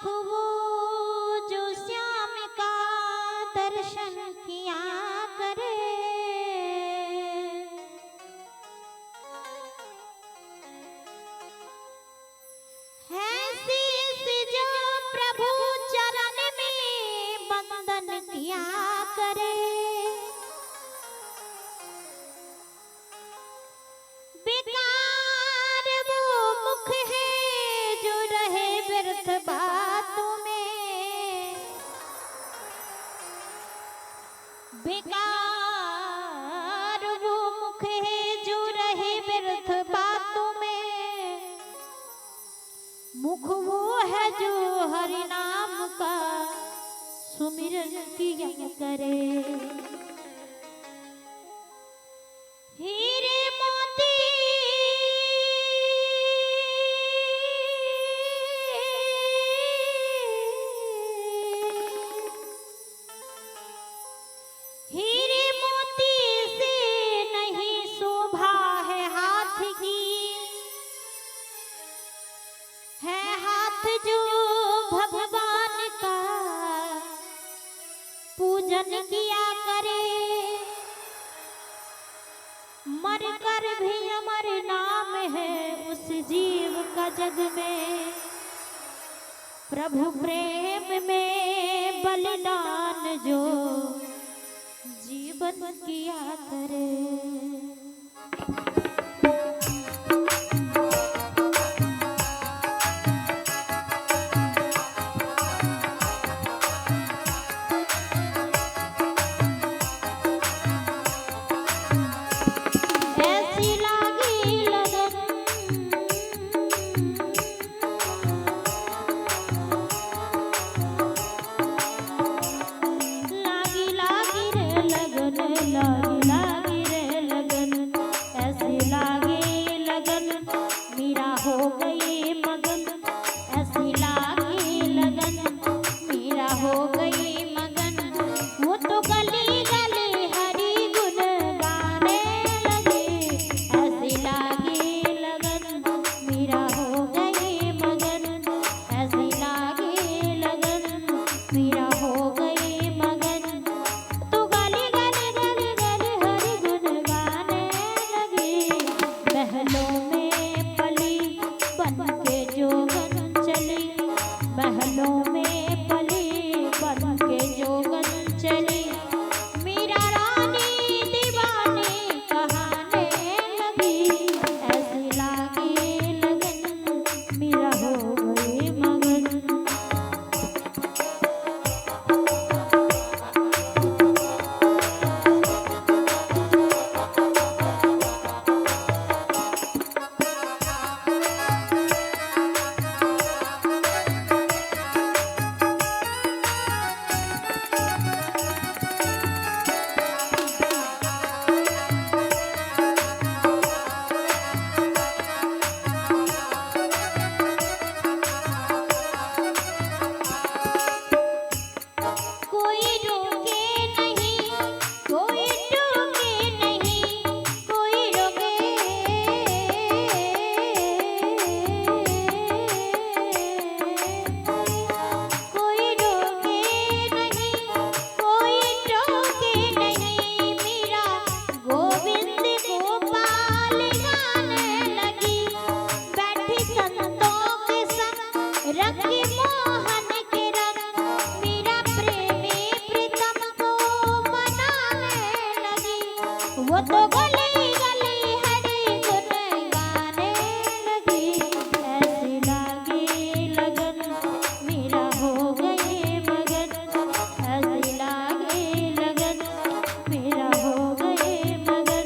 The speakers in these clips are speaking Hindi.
आँख वो जो श्याम का दर्शन किया करे। है शीश जो प्रभु चरण में बंदन किया करे। बेकार वो मुख है जो रहे व्यर्थ बातों में। बेकार वो मुख है जो रहे व्यर्थ बातों में। मुख वो है जो हरि नाम का सुमिरन किया करे। हीरे मोती हीरे मोती से नहीं शोभा है हाथ की। है हाथ जो भगवान का पूजन किया करे। मर कर भी अमर नाम है उस जीव का जग में। प्रभु प्रेम में बलिदान जो जीवन किया करे। वो तो गली गली हरी गुन गाने लगी। ऐसी लागी लगन मेरा हो गई मगन। ऐसी लागी लगन मेरा हो गई मगन।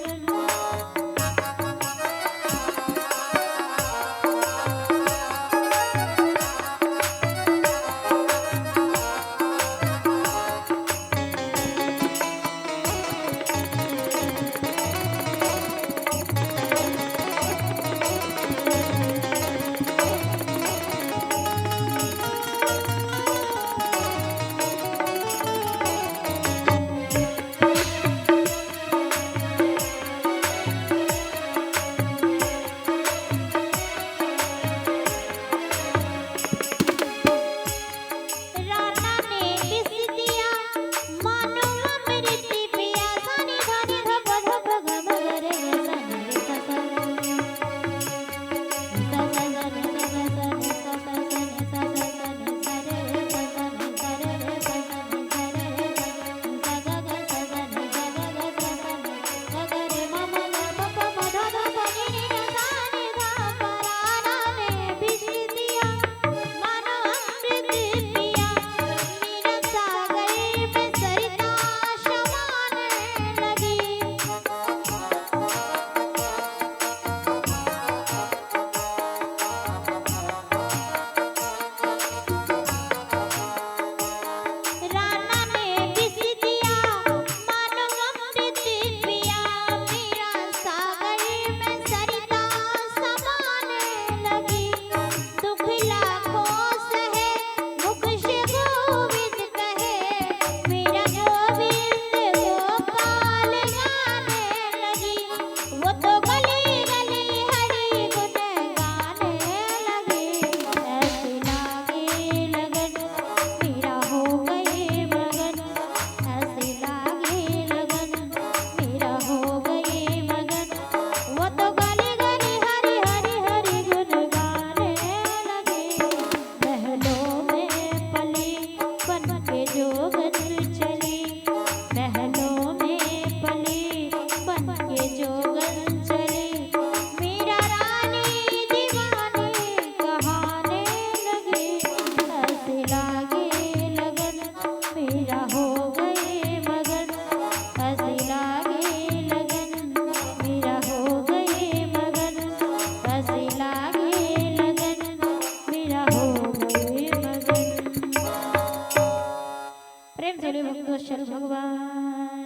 जोरे भक्तवत्सल भगवान